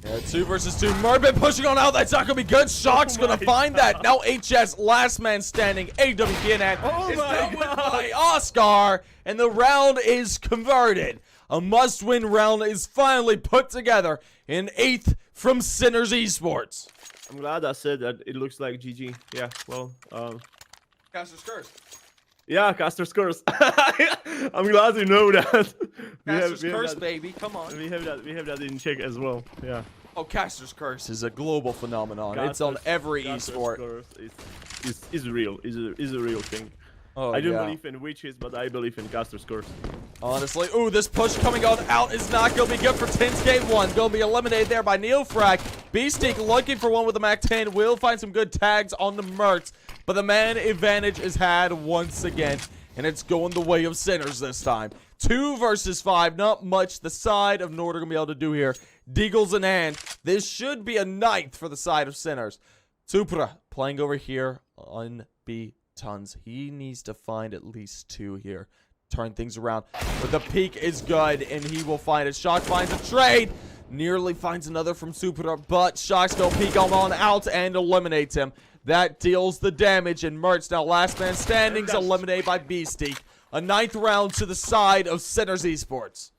Yeah, 2 versus 2. Murbit pushing on out. That's not going to be good. Shock's going to find that. Now HS, last man standing. AWP in hand. It's dealt with by Oscar. And the round is converted. A must-win round is finally put together in 8th from Sinners Esports.
I'm glad I said that. It looks like GG. Yeah, well,
Caster's curse.
Yeah, Caster's curse. I'm glad you know that.
Caster's curse, baby. Come on.
We have that in check as well. Yeah.
Oh, Caster's curse is a global phenomenon.
Caster's,
it's on every
Caster's
esport.
Curse is real. Is a real thing.
Oh,
I don't believe in witches, but I believe in Caster's curse.
Honestly, ooh, this push coming on out is not going to be good for 10's game 1. Going to be eliminated there by Neofrag. Beastique looking for one with the Mac 10. Will find some good tags on the Mertz. But the man advantage is had once again. And it's going the way of Sinners this time. 2 versus 5. Not much the side of Nord are going to be able to do here. Deagles in hand. This should be a 9th for the side of Sinners. Supra playing over here unbeatable. tons. He needs to find at least 2 here. Turn things around. But the peek is good, and he will find it. Shock finds a trade. Nearly finds another from Super, but Shock's gonna peek on out and eliminates him. That deals the damage, and Mertz now last man standing's eliminated by Beastie. A 9th round to the side of Sinners Esports.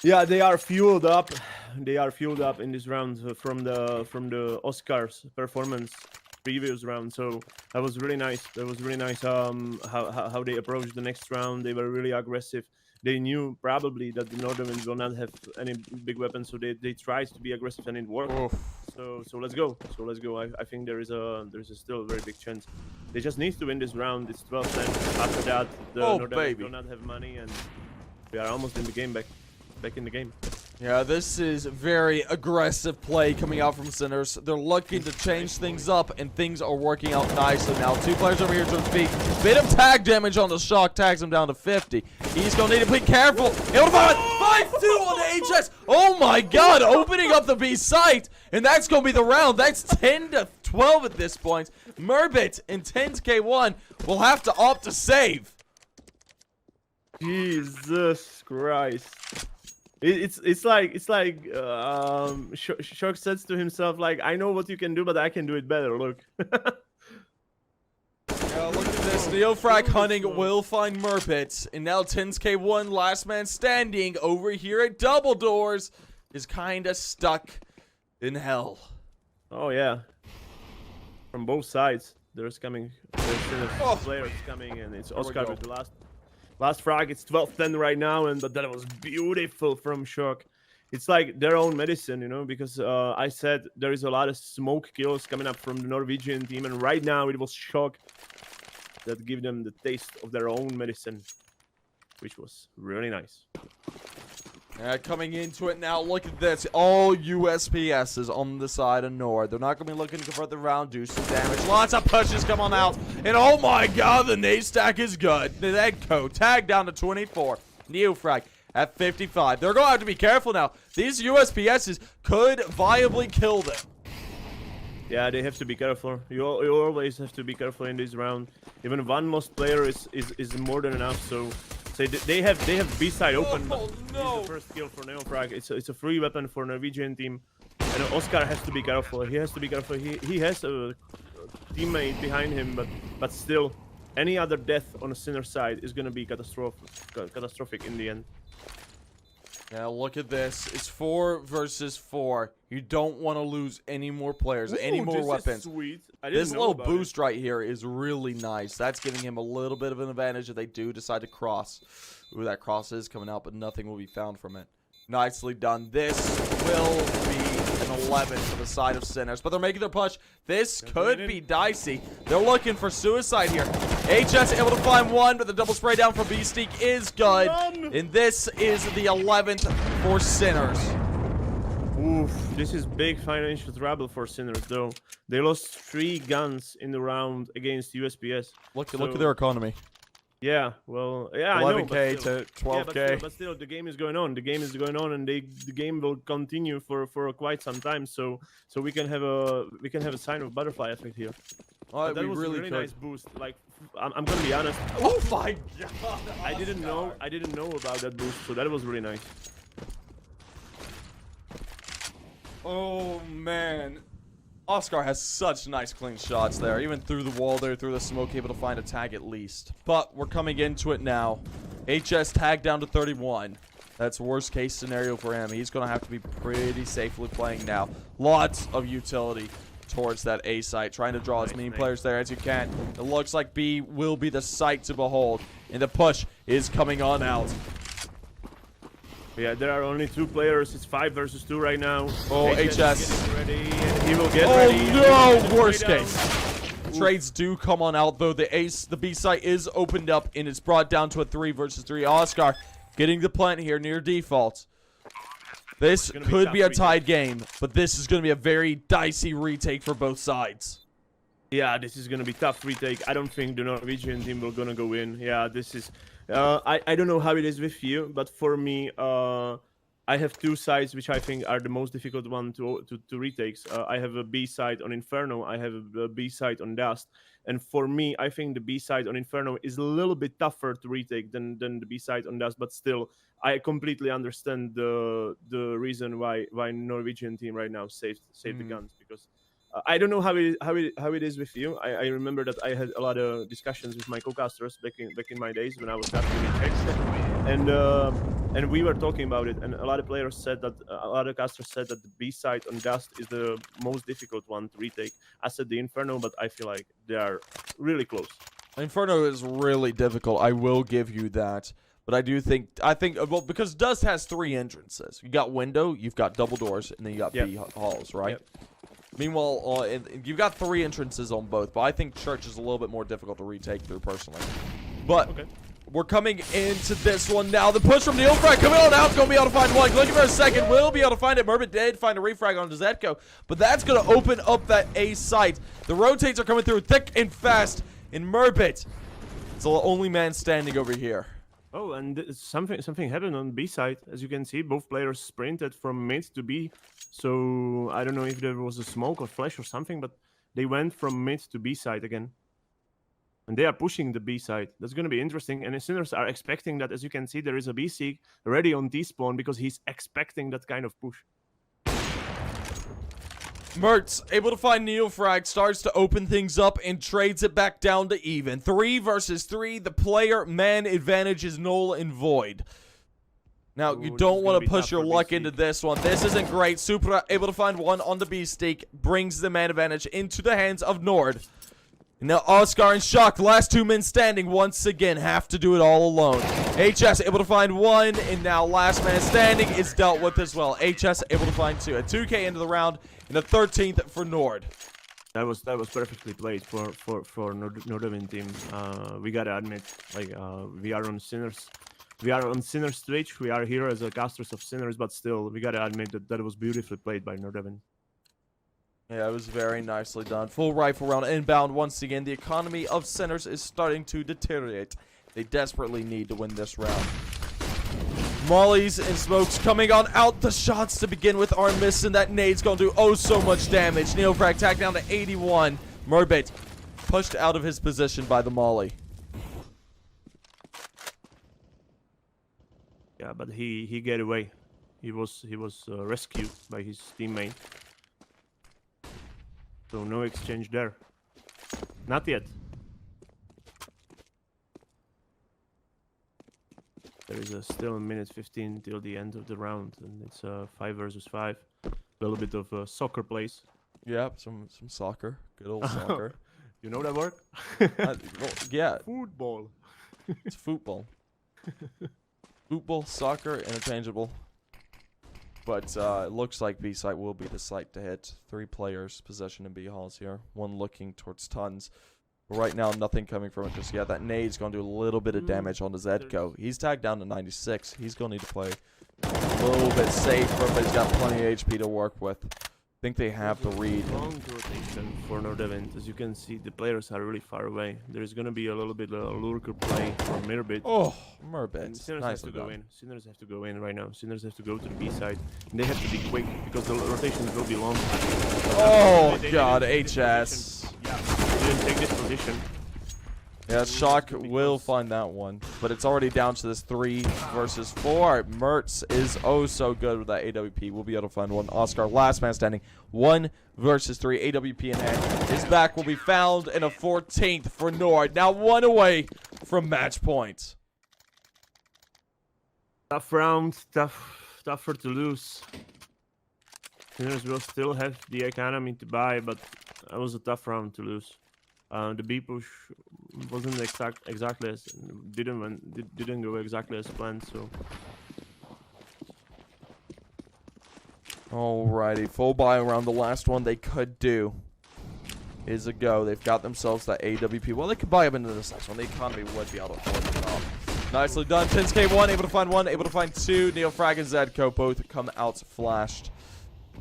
Yeah, they are fueled up. They are fueled up in this round from the Oscars performance previous round. So that was really nice. That was really nice. How they approached the next round. They were really aggressive. They knew probably that the Nordavind will not have any big weapons, so they tried to be aggressive and it worked. So let's go. I think there is still a very big chance. They just need to win this round. It's 12-10. After that, the Nordavind will not have money, and we are almost in the game back in the game.
Yeah, this is very aggressive play coming out from Sinners. They're looking to change things up, and things are working out nicely now. 2 players over here to his feet. Bit of tag damage on the Shock, tags him down to 50. He's going to need to be careful. Able to find 5-2 on the HS. Oh my god, opening up the B site, and that's going to be the round. That's 10-12 at this point. Murbit in 10K1 will have to opt to save.
Jesus Christ. It's like Shock says to himself, like, I know what you can do, but I can do it better. Look.
Look at this. Neofrag hunting will find Murbit, and now 10K1 last man standing over here at Double Doors is kind of stuck in hell.
Oh yeah. From both sides, there's players coming, and it's Oscar with the last frag. It's 12-10 right now, but that was beautiful from Shock. It's like their own medicine, you know, because I said there is a lot of smoke kills coming up from the Norwegian team, and right now it was Shock that give them the taste of their own medicine, which was really nice.
Coming into it now, look at this. All USPSs on the side of Nord. They're not going to be looking to convert the round, do some damage. Lots of pushes come on out. And oh my god, the nade stack is good. The Edco tag down to 24. Neofrag at 55. They're going to have to be careful now. These USPSs could viably kill them.
Yeah, they have to be careful. You always have to be careful in this round. Even one lost player is more than enough. So they have B side open.
Oh no!
The first kill for Neofrag. It's a free weapon for Norwegian team, and Oscar has to be careful. He has to be careful. He has a teammate behind him, but still, any other death on a Sinner side is gonna be catastrophic in the end.
Yeah, look at this. It's 4 versus 4. You don't want to lose any more players, any more weapons.
Sweet.
This little boost right here is really nice. That's giving him a little bit of an advantage if they do decide to cross. Ooh, that cross is coming out, but nothing will be found from it. Nicely done. This will be an 11 for the side of Sinners, but they're making their push. This could be dicey. They're looking for suicide here. HS able to find one, but the double spray down from Beastie is good. And this is the 11th for Sinners.
Oof, this is big financial trouble for Sinners, though. They lost 3 guns in the round against USPS.
Look at their economy.
Yeah, well, yeah,
11K to 12K.
Yeah, but still, the game is going on. The game is going on, and the game will continue for quite some time. So we can have a sign of butterfly effect here.
Oh,
that was
really
a really nice boost. Like, I'm gonna be honest.
Oh my god!
I didn't know about that boost, so that was really nice.
Oh man. Oscar has such nice clean shots there, even through the wall there, through the smoke, able to find a tag at least. But we're coming into it now. HS tag down to 31. That's worst case scenario for him. He's going to have to be pretty safely playing now. Lots of utility towards that A site, trying to draw as many players there as you can. It looks like B will be the sight to behold, and the push is coming on out.
Yeah, there are only 2 players. It's 5 versus 2 right now.
Oh, HS.
Ready, and he will get ready.
Oh no! Worst case. Trades do come on out though. The B site is opened up and it's brought down to a 3 versus 3. Oscar getting the plant here near default. This could be a tied game, but this is going to be a very dicey retake for both sides.
Yeah, this is going to be tough retake. I don't think the Norwegian team will gonna go in. Yeah, this is. I don't know how it is with you, but for me, I have two sides which I think are the most difficult one to retake. I have a B side on Inferno, I have a B side on Dust, and for me, I think the B side on Inferno is a little bit tougher to retake than the B side on Dust. But still, I completely understand the reason why Norwegian team right now saved the guns, because I don't know how it is with you. I remember that I had a lot of discussions with my co-casters back in my days when I was casting in Czech, and we were talking about it. And a lot of players said that casters said that the B side on Dust is the most difficult one to retake. I said the Inferno, but I feel like they are really close.
Inferno is really difficult. I will give you that. But I think, well, because Dust has 3 entrances. You got window, you've got double doors, and then you got B halls, right?
Yep.
Meanwhile, you've got 3 entrances on both, but I think Church is a little bit more difficult to retake through personally. But we're coming into this one now. The push from Neilfrag coming on out. It's going to be able to find one. Looking for a second. Will be able to find it. Merbit did find a refrag on Zetko, but that's going to open up that A site. The rotates are coming through thick and fast, and Merbit is the only man standing over here.
Oh, and something happened on B side. As you can see, both players sprinted from mid to B. So I don't know if there was a smoke or flash or something, but they went from mid to B side again. And they are pushing the B side. That's going to be interesting. And the Sinners are expecting that. As you can see, there is a B seek ready on T-spawn because he's expecting that kind of push.
Mertz, able to find Neofrag, starts to open things up and trades it back down to even. 3 versus 3. The player-man advantage is null and void. Now, you don't want to push your luck into this one. This isn't great. Supra able to find one on the B-Steak. Brings the man advantage into the hands of Nord. Now, Oscar and Shock, the last 2 men standing once again, have to do it all alone. HS able to find 1, and now last man standing is dealt with as well. HS able to find 2. A 2K into the round, and a 13th for Nord.
That was perfectly played for Nordavind team. We gotta admit, like we are on Sinners. We are on Sinners Twitch. We are here as a casters of Sinners, but still, we gotta admit that was beautifully played by Nordavind.
Yeah, it was very nicely done. Full rifle round inbound once again. The economy of Sinners is starting to deteriorate. They desperately need to win this round. Mollies and smokes coming on out. The shots to begin with are missing. That nade's going to do oh so much damage. Neofrag tacked down to 81. Merbit pushed out of his position by the molly.
Yeah, but he get away. He was rescued by his teammate. So no exchange there. Not yet. There is still a minute 15 till the end of the round, and it's 5 versus 5. A little bit of soccer plays.
Yep, some soccer. Good old soccer.
You know that word?
Well, yeah.
Football.
It's football. Football, soccer, interchangeable. But it looks like B site will be the site to hit. 3 players possession in B halls here. 1 looking towards tons. But right now, nothing coming from it just yet. That nade's going to do a little bit of damage on the Zedko. He's tagged down to 96. He's going to need to play a little bit safer, but he's got plenty of HP to work with. I think they have to read.
Long rotation for Nordavind. As you can see, the players are really far away. There's going to be a little bit of a lurker play from Merbit.
Oh, Merbit.
Sinners have to go in. Sinners have to go in right now. Sinners have to go to the B side. And they have to be quick because the rotations will be long.
Oh, God, HS.
Yeah, they didn't take this position.
Yeah, Shock will find that one. But it's already down to this 3 versus 4. Mertz is oh so good with that AWP. We'll be able to find one. Oscar, last man standing. 1 versus 3. AWP in hand. His back will be found in a 14th for Nord. Now 1 away from match point.
Tough round. Tougher to lose. Sinners will still have the economy to buy, but that was a tough round to lose. The B push wasn't exactly as didn't go exactly as planned. So.
Alrighty, full buy around. The last one they could do is a go. They've got themselves that AWP. Well, they could buy up into this next one. The economy would be able to afford it off. Nicely done. 10k1, able to find 1, able to find 2. Neofrag and Zedko both come out flashed.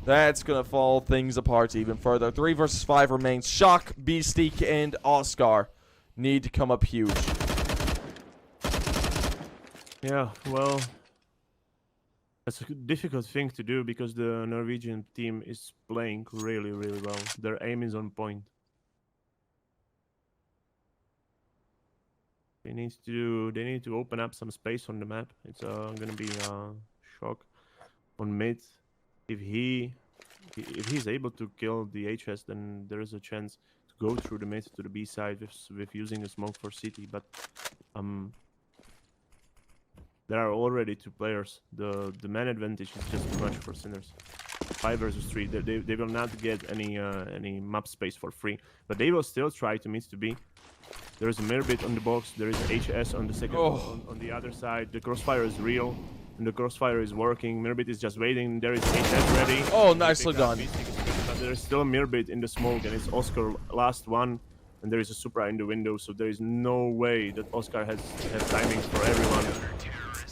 That's going to fall things apart even further. 3 versus 5 remains. Shock, Beastique, and Oscar need to come up huge.
Yeah, well, That's a difficult thing to do because the Norwegian team is playing really, really well. Their aim is on point. They need to open up some space on the map. It's gonna be a shock on mid. If he's able to kill the HS, then there is a chance to go through the mid to the B side with using a smoke for city. But there are already 2 players. The man advantage is just too much for Sinners. 5 versus 3. They will not get any map space for free, but they will still try to mid to B. There is a mirror bit on the box. There is HS on the second on the other side. The crossfire is real, and the crossfire is working. Mirrorbit is just waiting. There is HS ready.
Oh, nicely done.
But there is still a Mirrorbit in the smoke, and it's Oscar last one. And there is a Supra in the window, so there is no way that Oscar has timing for everyone.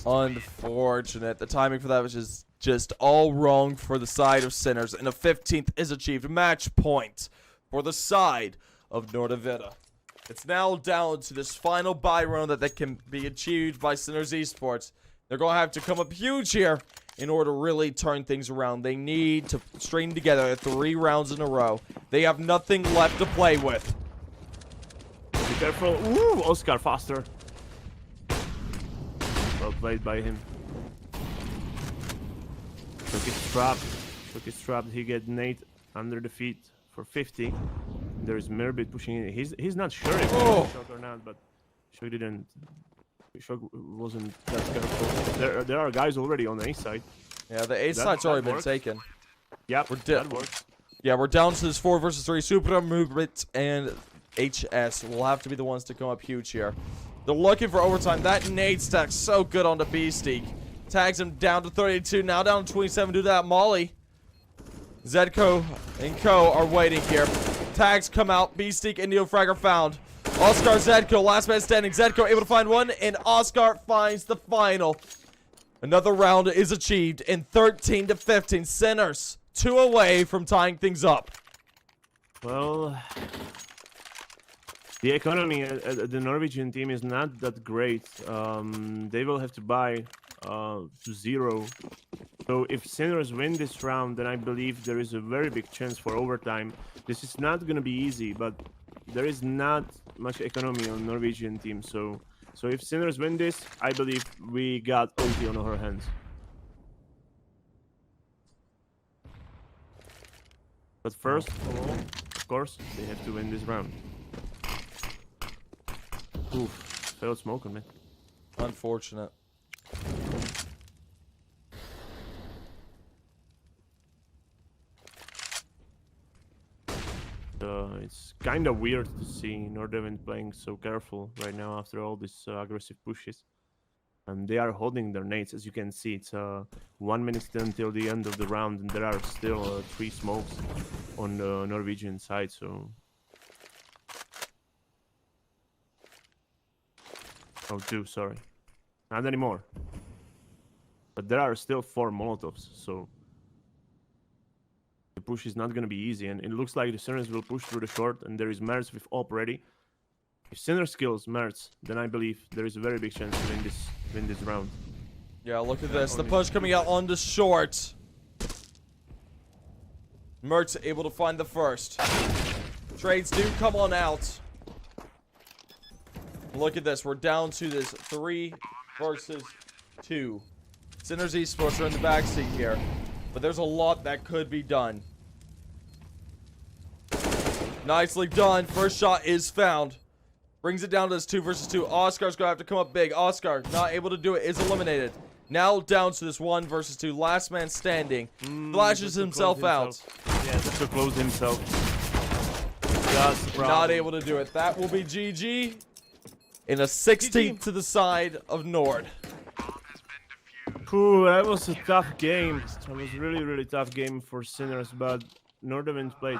Unfortunate. The timing for that was just all wrong for the side of Sinners, and a 15th is achieved. Match point for the side of Nordavind. It's now down to this final buy round that can be achieved by Sinners Esports. They're going to have to come up huge here in order to really turn things around. They need to string together 3 rounds in a row. They have nothing left to play with.
Be careful. Ooh, Oscar faster. Well played by him. Took his trap. He get Nate under the feet for 50. There is Mirrorbit pushing in. He's not sure if he shot or not, but Shock wasn't that careful. There are guys already on the A side.
Yeah, the A side's already been taken.
Yeah, that works.
Yeah, we're down to this 4 versus 3. Supra, Movement, and HS will have to be the ones to come up huge here. They're looking for overtime. That nade stack's so good on the B-Steak. Tags him down to 32, now down to 27 due to that Molly. Zedco and Co are waiting here. Tags come out. B-Steak and Neofrag are found. Oscar, Zedco, last man standing. Zedco able to find one, and Oscar finds the final. Another round is achieved in 13 to 15. Sinners 2 away from tying things up.
Well, the economy at the Norwegian team is not that great. They will have to buy to 0. So if Sinners win this round, then I believe there is a very big chance for overtime. This is not going to be easy, but there is not much economy on Norwegian team. So if Sinners win this, I believe we got OT on our hands. But first of all, of course, they have to win this round. Oof, failed smoke on me.
Unfortunate.
It's kind of weird to see Nordavind playing so careful right now after all these aggressive pushes. And they are holding their nades, as you can see. It's 1 minute until the end of the round, and there are still 3 smokes on the Norwegian side, so... Oh, 2, sorry. Not anymore. But there are still 4 Molotovs, so... The push is not going to be easy, and it looks like the Sinners will push through the short, and there is Mertz with op ready. If Sinners kills Mertz, then I believe there is a very big chance to win this round.
Yeah, look at this. The push coming out on the short. Mertz able to find the first. Trades do come on out. Look at this. We're down to this 3 versus 2. Sinners Esports are in the backseat here. But there's a lot that could be done. Nicely done. First shot is found. Brings it down to this 2 versus 2. Oscar's going to have to come up big. Oscar, not able to do it, is eliminated. Now down to this 1 versus 2. Last man standing. Flashes himself out.
Yeah, just to close himself.
Not able to do it. That will be GG. In a 16th to the side of Nord.
Ooh, that was a tough game. That was really, really tough game for Sinners, but Nordavind played